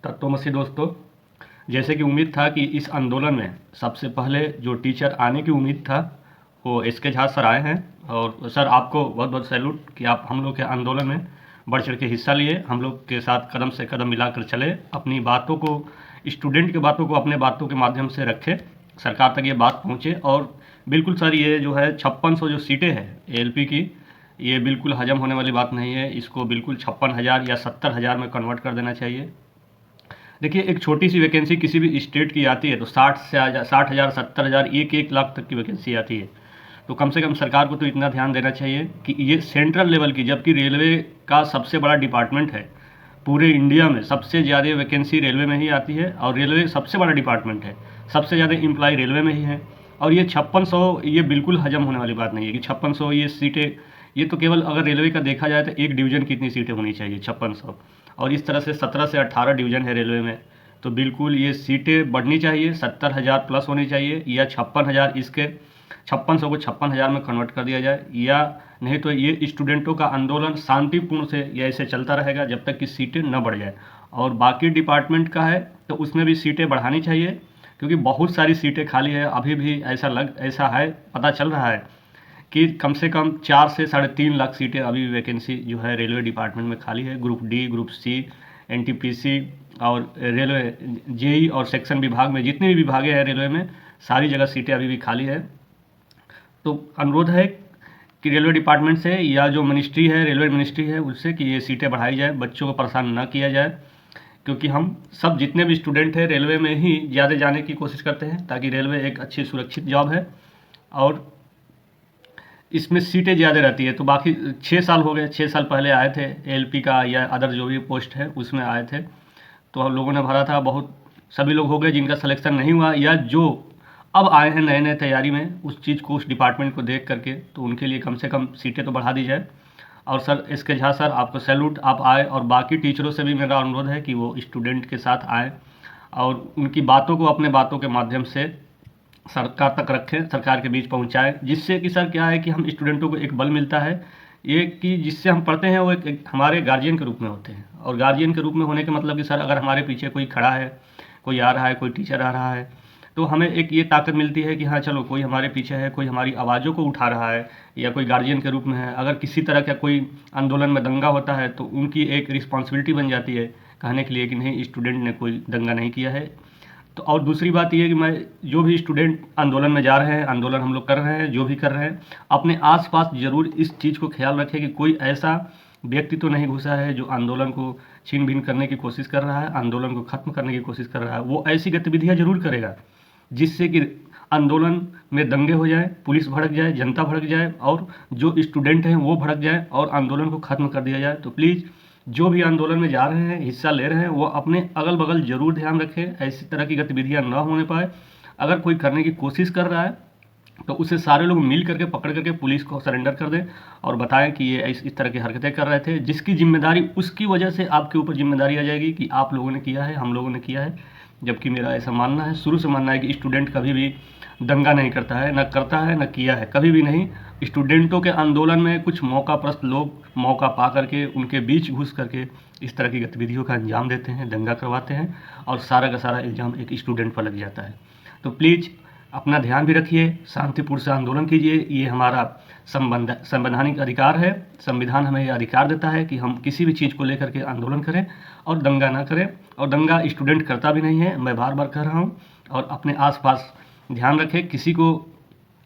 तत्वमसी दोस्तों, जैसे कि उम्मीद था कि इस आंदोलन में सबसे पहले जो टीचर आने की उम्मीद था वो एसके झा सर आए हैं। और सर आपको बहुत बहुत सैल्यूट कि आप हम लोग के आंदोलन में बढ़ चढ़ के हिस्सा लिए, हम लोग के साथ कदम से कदम मिलाकर चले, अपनी बातों को, स्टूडेंट की बातों को अपने बातों के माध्यम से रखे, सरकार तक ये बात पहुँचे। और बिल्कुल सर, ये जो है 5600 जो सीटें हैं एएलपी की, ये बिल्कुल हजम होने वाली बात नहीं है। इसको बिल्कुल 56,000 या 70,000 में कन्वर्ट कर देना चाहिए। देखिए, एक छोटी सी वैकेंसी किसी भी स्टेट की आती है तो 60,000 70,000 1 लाख तक की वैकेंसी आती है। तो कम से कम सरकार को तो इतना ध्यान देना चाहिए कि ये सेंट्रल लेवल की, जबकि रेलवे का सबसे बड़ा डिपार्टमेंट है पूरे इंडिया में, सबसे ज़्यादा वैकेंसी रेलवे में ही आती है और रेलवे सबसे बड़ा डिपार्टमेंट है, सबसे ज़्यादा एम्प्लॉय रेलवे में ही है। और ये 5600, ये बिल्कुल हजम होने वाली बात नहीं है कि 5600 ये सीटें, ये तो केवल अगर रेलवे का देखा जाए तो एक डिवीज़न की इतनी सीटें होनी चाहिए 5600, और इस तरह से 17 से 18 डिवीज़न है रेलवे में। तो बिल्कुल ये सीटें बढ़नी चाहिए, 70,000 प्लस होनी चाहिए, या 56,000, इसके 5600 को 56,000 में कन्वर्ट कर दिया जाए, या नहीं तो ये स्टूडेंटों का आंदोलन शांतिपूर्ण से ये ऐसे चलता रहेगा जब तक कि सीटें न बढ़ जाए। और बाकी डिपार्टमेंट का है तो उसमें भी सीटें बढ़ानी चाहिए, क्योंकि बहुत सारी सीटें खाली है अभी भी। ऐसा है, पता चल रहा है कि कम से कम 4 से 3.5 लाख सीटें अभी वैकेंसी जो है रेलवे डिपार्टमेंट में खाली है। Group D, group C, NTPC और रेलवे जेई और सेक्शन विभाग में, जितने भी विभागे हैं रेलवे में, सारी जगह सीटें अभी भी खाली है। तो अनुरोध है कि रेलवे डिपार्टमेंट से, या जो मिनिस्ट्री है, रेलवे मिनिस्ट्री है, उससे कि ये सीटें बढ़ाई जाए, बच्चों को परेशान ना किया जाए, क्योंकि हम सब जितने भी स्टूडेंट हैं रेलवे में ही ज़्यादा जाने की कोशिश करते हैं, ताकि रेलवे एक अच्छी सुरक्षित जॉब है और इसमें सीटें ज़्यादा रहती है। तो बाकी 6 साल हो गए, 6 साल पहले आए थे एएलपी का या अदर जो भी पोस्ट है उसमें आए थे, तो हम लोगों ने भरा था, बहुत सभी लोग हो गए जिनका सिलेक्शन नहीं हुआ, या जो अब आए हैं नए नए तैयारी में उस चीज़ को, उस डिपार्टमेंट को देख करके, तो उनके लिए कम से कम सीटें तो बढ़ा दी जाए। और सर एसके झा सर, आपको सैल्यूट, आप आए, और बाकी टीचरों से भी मेरा अनुरोध है कि वो स्टूडेंट के साथ आएँ और उनकी बातों को अपने बातों के माध्यम से सरकार तक रखें, सरकार के बीच पहुंचाएं, जिससे कि सर क्या है कि हम स्टूडेंटों को एक बल मिलता है, ये कि जिससे हम पढ़ते हैं वो एक हमारे गार्जियन के रूप में होते हैं। और गार्जियन के रूप में होने का मतलब कि सर अगर हमारे पीछे कोई खड़ा है, कोई आ रहा है, कोई टीचर आ रहा है, तो हमें एक ये ताकत मिलती है कि हाँ चलो, कोई हमारे पीछे है, कोई हमारी आवाज़ों को उठा रहा है, या कोई गार्जियन के रूप में है। अगर किसी तरह का कोई आंदोलन में दंगा होता है तो उनकी एक रिस्पॉन्सिबिलिटी बन जाती है कहने के लिए कि नहीं, स्टूडेंट ने कोई दंगा नहीं किया है। तो और दूसरी बात ये है कि मैं, जो भी स्टूडेंट आंदोलन में जा रहे हैं, आंदोलन हम लोग कर रहे हैं, जो भी कर रहे हैं, अपने आसपास ज़रूर इस चीज़ को ख्याल रखें कि कोई ऐसा व्यक्ति तो नहीं घुसा है जो आंदोलन को छीन भिन करने की कोशिश कर रहा है, आंदोलन को ख़त्म करने की कोशिश कर रहा है। वो ऐसी गतिविधियाँ ज़रूर करेगा जिससे कि आंदोलन में दंगे हो जाए, पुलिस भड़क जाए, जनता भड़क जाए, और जो स्टूडेंट हैं वो भड़क जाए और आंदोलन को ख़त्म कर दिया जाए। तो प्लीज़, जो भी आंदोलन में जा रहे हैं, हिस्सा ले रहे हैं, वो अपने अगल बगल ज़रूर ध्यान रखें, ऐसी तरह की गतिविधियां ना होने पाए। अगर कोई करने की कोशिश कर रहा है तो उसे सारे लोग मिल करके पकड़ करके पुलिस को सरेंडर कर दें और बताएं कि ये इस तरह की हरकतें कर रहे थे, जिसकी जिम्मेदारी, उसकी वजह से आपके ऊपर जिम्मेदारी आ जाएगी कि आप लोगों ने किया है, हम लोगों ने किया है। जबकि मेरा ऐसा मानना है, शुरू से मानना है कि स्टूडेंट कभी भी दंगा नहीं करता है, न करता है, न किया है, कभी भी नहीं। स्टूडेंटों के आंदोलन में कुछ मौकाप्रस्त लोग मौका पा करके उनके बीच घुस करके इस तरह की गतिविधियों का अंजाम देते हैं, दंगा करवाते हैं, और सारा का सारा इल्ज़ाम एक स्टूडेंट पर लग जाता है। तो प्लीज़ अपना ध्यान भी रखिए, शांतिपूर्ण से आंदोलन कीजिए, ये हमारा संवैधानिक अधिकार है। संविधान हमें ये अधिकार देता है कि हम किसी भी चीज़ को लेकर के आंदोलन करें और दंगा ना करें, और दंगा स्टूडेंट करता भी नहीं है, मैं बार बार कह रहा हूँ। और अपने आसपास ध्यान रखें, किसी को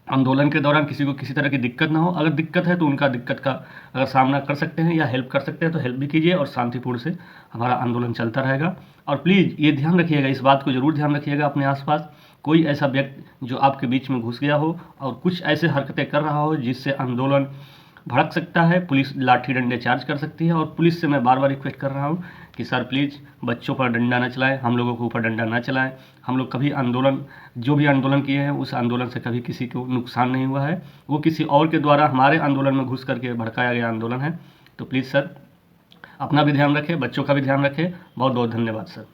आंदोलन के दौरान किसी को किसी तरह की दिक्कत ना हो। अगर दिक्कत है तो उनका दिक्कत का अगर सामना कर सकते हैं या हेल्प कर सकते हैं तो हेल्प भी कीजिए, और शांतिपूर्ण से हमारा आंदोलन चलता रहेगा। और प्लीज़ ये ध्यान रखिएगा, इस बात को ज़रूर ध्यान रखिएगा, अपने आसपास कोई ऐसा व्यक्ति जो आपके बीच में घुस गया हो और कुछ ऐसे हरकतें कर रहा हो जिससे आंदोलन भड़क सकता है, पुलिस लाठी डंडे चार्ज कर सकती है। और पुलिस से मैं बार बार रिक्वेस्ट कर रहा हूँ कि सर प्लीज़ बच्चों पर डंडा ना चलाएं, हम लोगों के ऊपर डंडा ना चलाएं। हम लोग कभी आंदोलन, जो भी आंदोलन किए हैं, उस आंदोलन से कभी किसी को नुकसान नहीं हुआ है, वो किसी और के द्वारा हमारे आंदोलन में घुस करके भड़काया गया आंदोलन है। तो प्लीज़ सर अपना भी ध्यान रखें, बच्चों का भी ध्यान रखें। बहुत बहुत धन्यवाद सर।